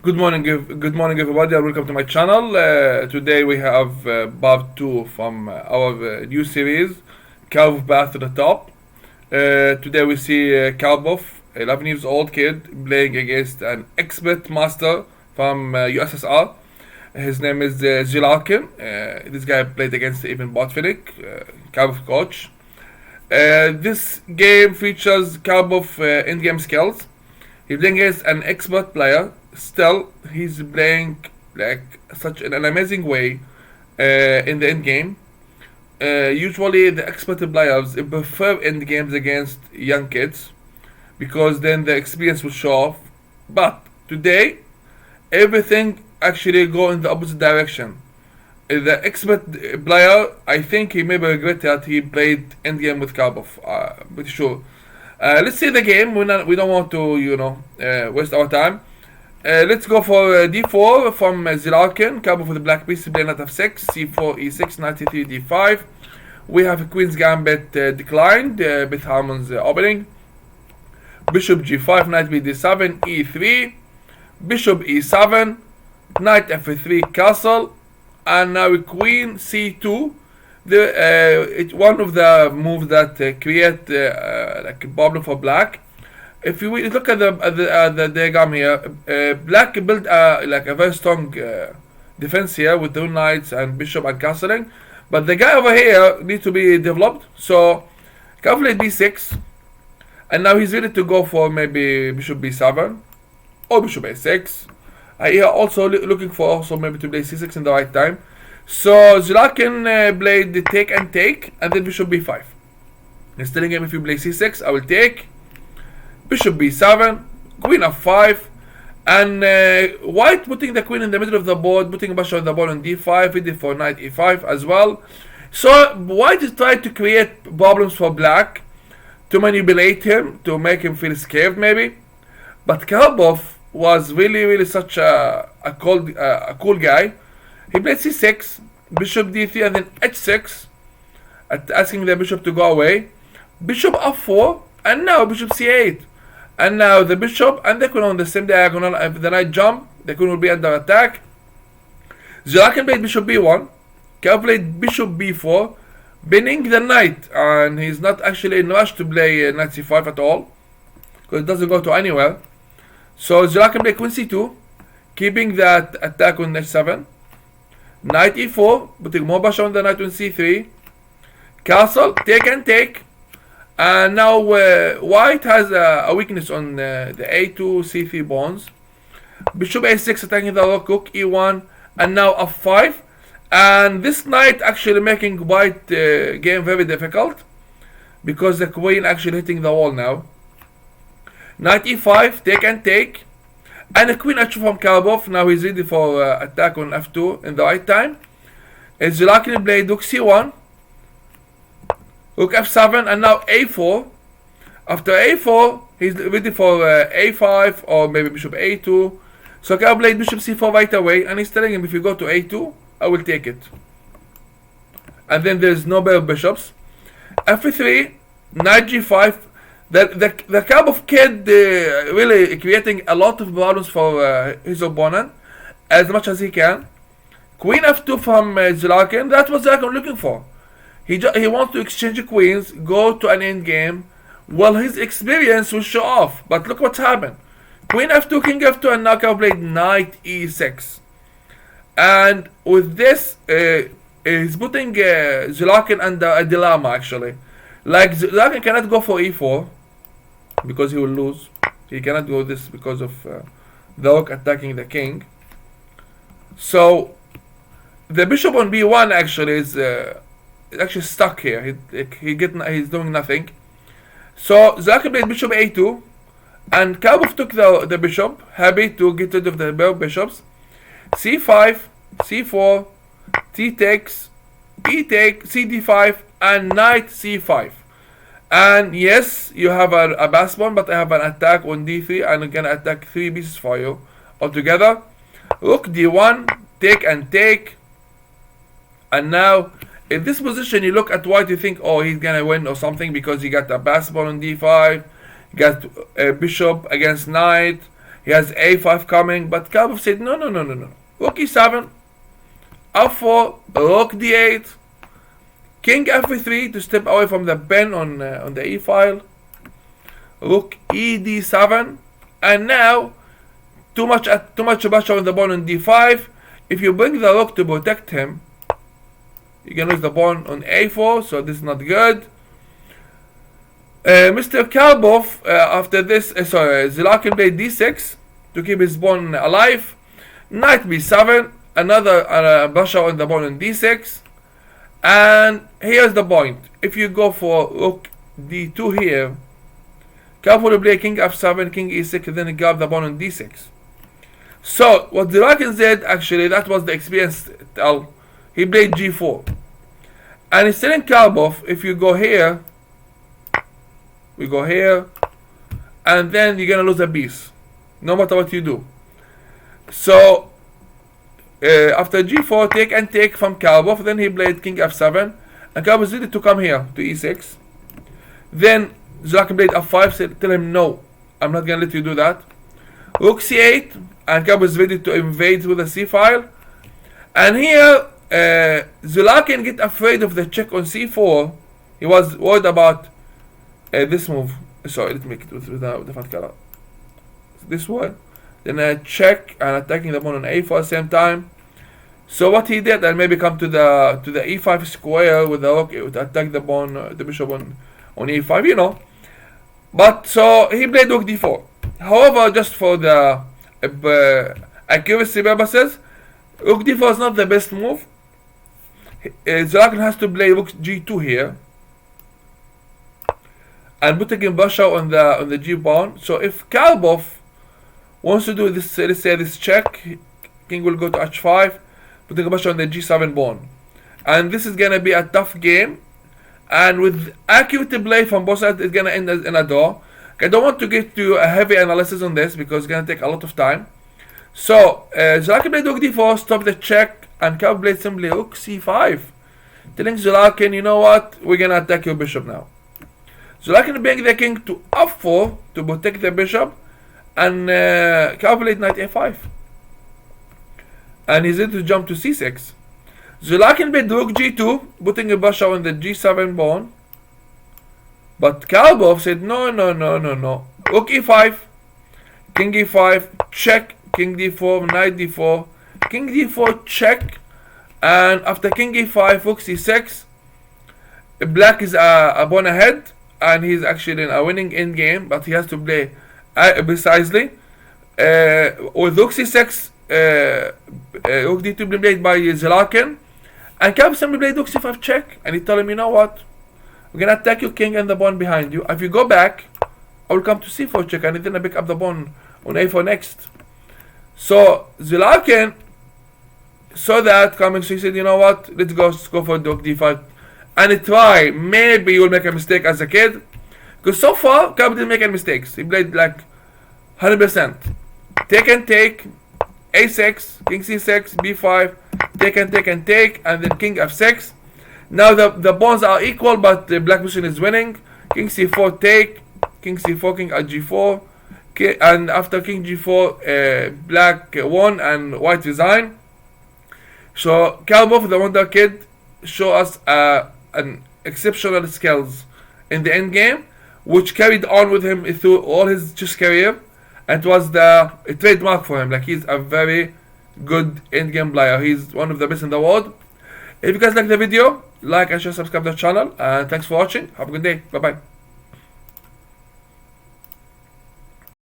Good morning, everybody, and welcome to my channel. Today we have part two from our new series, Karpov Path to the Top. Today we see Karpov, 11 years old kid, playing against an expert master from USSR. His name is Zilarkin. This guy played against even Botvinnik, Karpov coach. This game features Karpov in-game skills. He's playing against an expert player. Still, he's playing like such an amazing way in the end game. Usually, the expert players prefer end games against young kids because then the experience will show off. But today, everything actually go in the opposite direction. The expert player, I think he maybe regret that he played end game with Karpov. Pretty sure. Let's see the game. We don't want to waste our time. Let's go for d4 from Zilarkin. Karpov with the black piece, play knight f6, c4, e6, knight e3, d5. We have a queen's gambit declined, Beth Harmon's opening. Bishop g5, knight b d7, e3, bishop e7, knight f3, castle, and now queen c2. It's one of the moves that create like a problem for black. If you look at the diagram here, black built like a very strong defense here with two knights and bishop and castling, but the guy over here needs to be developed. So calculate b6, and now he's ready to go for maybe bishop b7 or bishop a6. Here also looking for also maybe to play c6 in the right time. So Zilarkin played the take and take, and then bishop b5. He's telling him if you play c6, I will take. Bishop b7, queen f5, and white putting the queen in the middle of the board, putting bishop on the board on d5, ready for knight e5 as well. So white is trying to create problems for black, to manipulate him, to make him feel scared maybe. But Karpov was really such a cool guy. He played c6, bishop d3, and then h6, asking the bishop to go away. Bishop f4, and now bishop c8. And now the bishop and the queen on the same diagonal. If the knight jump, the queen will be under attack. Zilarkin played bishop b1. Karpov played bishop b4, pinning the knight, and he's not actually in rush to play knight c5 at all, because it doesn't go to anywhere. So Zilarkin played queen c2, keeping that attack on h7. Knight e4, putting more pressure on the knight on c3. Castle, take and take. And now white has a weakness on the a2, c3 pawns. Bishop a6 attacking the rook, e1, and now f5. And this knight actually making white game very difficult, because the queen actually hitting the wall now. Knight e5, take and take. And a queen h2 from Karpov. Now he's ready for attack on f2 in the right time. Zilarkin played rook c1. Rook f7, and now a4. After a4, he's ready for a5 or maybe bishop a2. So Karpov played bishop c4 right away, and he's telling him if you go to a2, I will take it. And then there's no better bishops. f3, knight g5. The Karpov kid really creating a lot of problems for his opponent as much as he can. Queen f2 from Zilarkin. That's what Zilarkin looking for. He wants to exchange queens, go to an end game. Well, his experience will show off. But look what's happened. Queen f2, king f2, and now Karpov played knight e6. And with this, he's putting Zilarkin under a dilemma actually. Like Zilarkin cannot go for e4 because he will lose. He cannot do this because of the rook attacking the king. So the bishop on b1 actually is actually stuck here. He's doing nothing. So Zilarkin played bishop a2, and Karpov took the bishop, happy to get rid of the bishops. c5, c4, t takes, e take, cd5, and knight c5. And yes, you have a pass pawn, but I have an attack on d3, and I'm gonna attack 3 pieces for you altogether. Rook d1, take and take. And now in this position, you look at white, you think, oh, he's gonna win or something, because he got a pass pawn on d5, got a bishop against knight, He has a5 coming, but Karpov said no. Rook e7, f4, rook d8, king f3 to step away from the pen on the e file, rook e d7, and now too much pressure on the pawn on d5. If you bring the rook to protect him, you can lose the pawn on a4, so this is not good. Mr. Karpov, after this, Zelakin played d6 to keep his pawn alive. Knight b7, another pressure on the pawn on d6. And here's the point. If you go for rook d2 here, Karpov will play king f7, king e6, and then grab the pawn on d6. So, what Zelakin said, actually, that was the experience. He played g4. And he's telling Karpov, if you go here, we go here, and then you're gonna lose a piece, no matter what you do. So after g4, take and take from Karpov. Then he played king f7, and Karpov is ready to come here to e6. Then Zelakin played f5, said, tell him no, I'm not gonna let you do that. Rook c8, and Karpov is ready to invade with the c file. And here Zelakin get afraid of the check on c4. He was worried about this move. Sorry, let's make it with the different color. This one. Then check and attacking the pawn on a4 at the same time. So what he did, and maybe come to the e5 square with the rook to attack the pawn, the bishop on e5, you know. But so he played rook d4. However, just for the accuracy purposes, rook d4 is not the best move. Zelakin has to play rook g2 here, and putting in pressure on the g pawn. So if Karpov wants to do this, let's say this check, king will go to h5, putting pressure on the g7 pawn, and this is gonna be a tough game. And with accurate play from both sides, it's gonna end in a draw. I don't want to get to a heavy analysis on this because it's gonna take a lot of time. So Zelakin played rook d4, stop the check, and Karpov played simply rook c5, telling Zelakin, you know what, we're gonna attack your bishop now. Zelakin bring the king to f4 to protect the bishop, and Karpov played knight a5, and he's ready to jump to c6. Zelakin played rook g2, putting a pressure on the g7 pawn, but Karpov said no. Rook e5, king e5, check, king d4, knight d4, king d4, check, and after king e5, rook c6, black is a pawn ahead, and he's actually in a winning endgame, but he has to play precisely. With rook c6, rook d2 being played by Zelakin, and Karpov simply played rook c5 check, and he told him, you know what, we're gonna attack your king and the pawn behind you. If you go back, I will come to c4 check, and then I pick up the pawn on a4 next. So Zelakin saw that coming, so he said, you know what, let's go for rook d5 and try. Maybe you'll make a mistake as a kid, because so far Karpov didn't make any mistakes. He played like 100%. Take and take, a6, king c6, b5, take and take, and then king f6. Now the pawns are equal, but the black position is winning. King c4 take, king c4, king at g4, and after king g4, black won and white resign. So Karpov, the wonder kid, show us an exceptional skills in the end game, which carried on with him through all his chess career, and it was a trademark for him. Like, he's a very good end game player. He's one of the best in the world. If you guys like the video, like and share, subscribe to the channel, and thanks for watching. Have a good day. Bye bye.